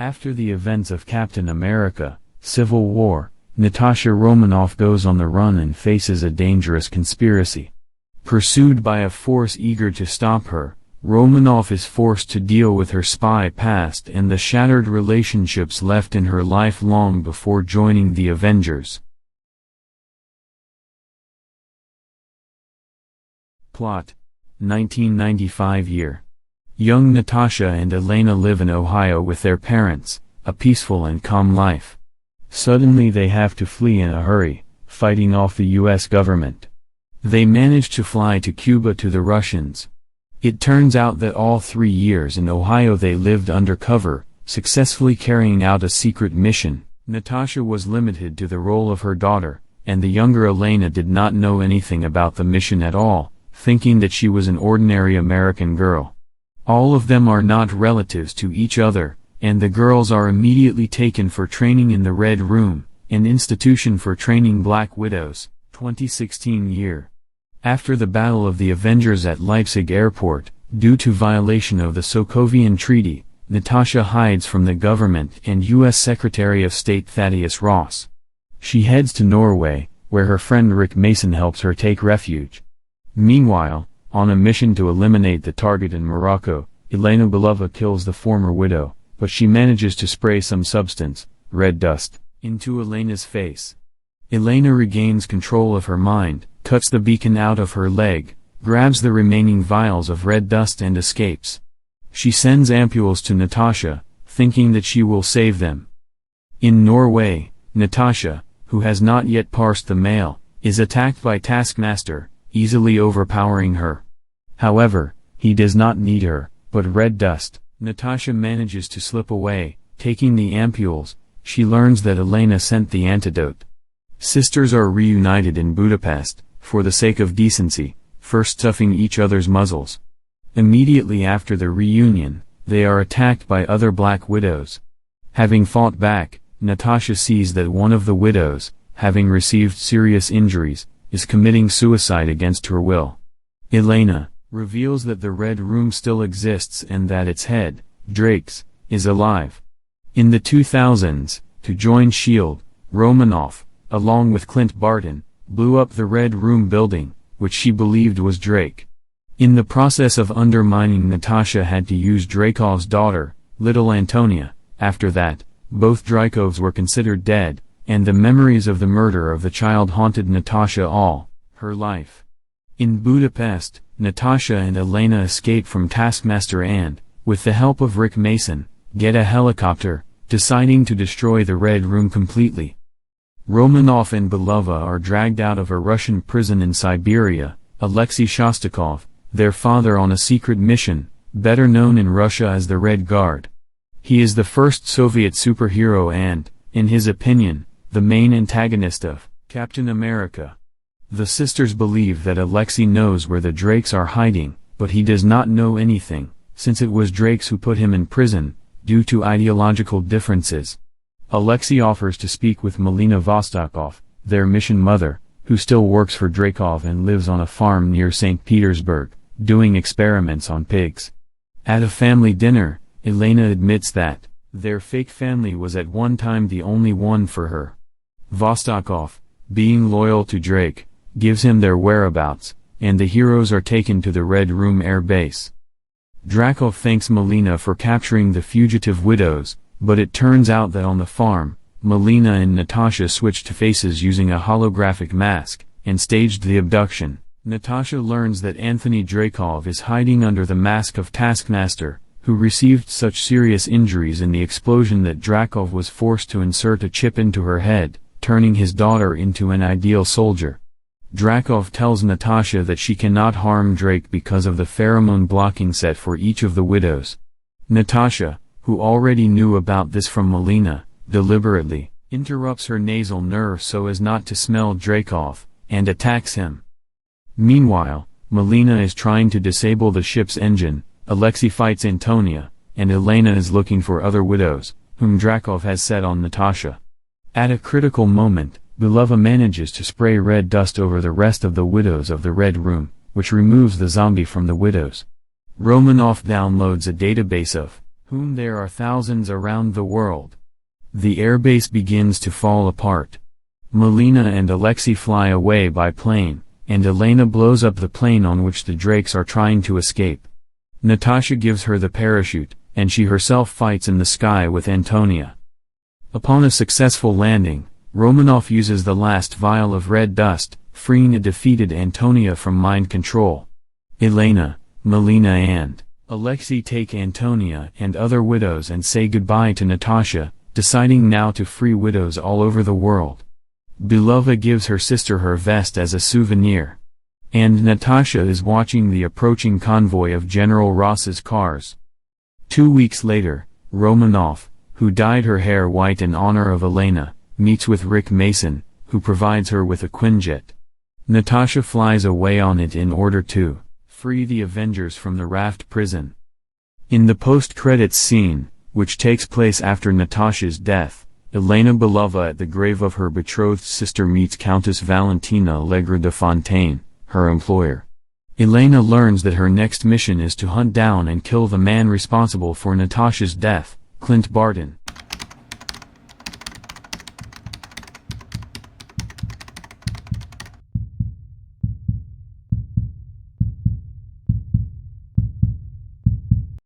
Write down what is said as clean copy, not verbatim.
After the events of Captain America: Civil War, Natasha Romanoff goes on the run and faces a dangerous conspiracy. Pursued by a force eager to stop her, Romanoff is forced to deal with her spy past and the shattered relationships left in her life long before joining the Avengers. Plot: 1995 year. Young Natasha and Elena live in Ohio with their parents, a peaceful and calm life. Suddenly they have to flee in a hurry, fighting off the US government. They manage to fly to Cuba to the Russians. It turns out that all 3 years in Ohio they lived undercover, successfully carrying out a secret mission. Natasha was limited to the role of her daughter, and the younger Elena did not know anything about the mission at all, thinking that she was an ordinary American girl. All of them are not relatives to each other, and the girls are immediately taken for training in the Red Room, an institution for training Black Widows. 2016 year. After the Battle of the Avengers at Leipzig Airport, due to violation of the Sokovian Treaty, Natasha hides from the government and U.S. Secretary of State Thaddeus Ross. She heads to Norway, where her friend Rick Mason helps her take refuge. Meanwhile, on a mission to eliminate the target in Morocco, Elena Belova kills the former widow, but she manages to spray some substance, red dust, into Elena's face. Elena regains control of her mind, cuts the beacon out of her leg, grabs the remaining vials of red dust and escapes. She sends ampules to Natasha, thinking that she will save them. In Norway, Natasha, who has not yet parsed the mail, is attacked by Taskmaster, easily overpowering her. However, he does not need her, but red dust. Natasha manages to slip away, taking the ampules. She learns that Elena sent the antidote. Sisters are reunited in Budapest, for the sake of decency, first stuffing each other's muzzles. Immediately after the reunion, they are attacked by other Black Widows. Having fought back, Natasha sees that one of the widows, having received serious injuries, is committing suicide against her will. Elena reveals that the Red Room still exists and that its head, Drake's, is alive. In the 2000s, to join S.H.I.E.L.D., Romanoff, along with Clint Barton, blew up the Red Room building, which she believed was Drake. In the process of undermining, Natasha had to use Dreykov's daughter, Little Antonia. After that, both Dreykovs were considered dead, and the memories of the murder of the child haunted Natasha all her life. In Budapest, Natasha and Elena escape from Taskmaster and, with the help of Rick Mason, get a helicopter, deciding to destroy the Red Room completely. Romanoff and Belova are dragged out of a Russian prison in Siberia. Alexei Shostakov, their father on a secret mission, better known in Russia as the Red Guard. He is the first Soviet superhero and, in his opinion, the main antagonist of Captain America. The sisters believe that Alexei knows where the Drakes are hiding, but he does not know anything, since it was Drakes who put him in prison, due to ideological differences. Alexei offers to speak with Melina Vostokov, their mission mother, who still works for Dreykov and lives on a farm near St. Petersburg, doing experiments on pigs. At a family dinner, Elena admits that their fake family was at one time the only one for her. Vostokov, being loyal to Drake, gives him their whereabouts, and the heroes are taken to the Red Room air base. Drakov thanks Melina for capturing the fugitive widows, but it turns out that on the farm, Melina and Natasha switched faces using a holographic mask, and staged the abduction. Natasha learns that Anthony Dreykov is hiding under the mask of Taskmaster, who received such serious injuries in the explosion that Drakov was forced to insert a chip into her head, turning his daughter into an ideal soldier. Drakov tells Natasha that she cannot harm Drake because of the pheromone blocking set for each of the widows. Natasha, who already knew about this from Melina, deliberately interrupts her nasal nerve so as not to smell Dreykov, and attacks him. Meanwhile, Melina is trying to disable the ship's engine, Alexei fights Antonia, and Elena is looking for other widows, whom Drakov has set on Natasha. At a critical moment, Belova manages to spray red dust over the rest of the widows of the Red Room, which removes the zombie from the widows. Romanoff downloads a database of whom there are thousands around the world. The airbase begins to fall apart. Melina and Alexei fly away by plane, and Elena blows up the plane on which the Drakes are trying to escape. Natasha gives her the parachute, and she herself fights in the sky with Antonia. Upon a successful landing, Romanoff uses the last vial of red dust, freeing a defeated Antonia from mind control. Elena, Melina and Alexei take Antonia and other widows and say goodbye to Natasha, deciding now to free widows all over the world. Belova gives her sister her vest as a souvenir. And Natasha is watching the approaching convoy of General Ross's cars. 2 weeks later, Romanoff, who dyed her hair white in honor of Elena, meets with Rick Mason, who provides her with a Quinjet. Natasha flies away on it in order to free the Avengers from the Raft prison. In the post-credits scene, which takes place after Natasha's death, Elena Belova at the grave of her betrothed sister meets Countess Valentina Allegra de Fontaine, her employer. Elena learns that her next mission is to hunt down and kill the man responsible for Natasha's death, Clint Barton.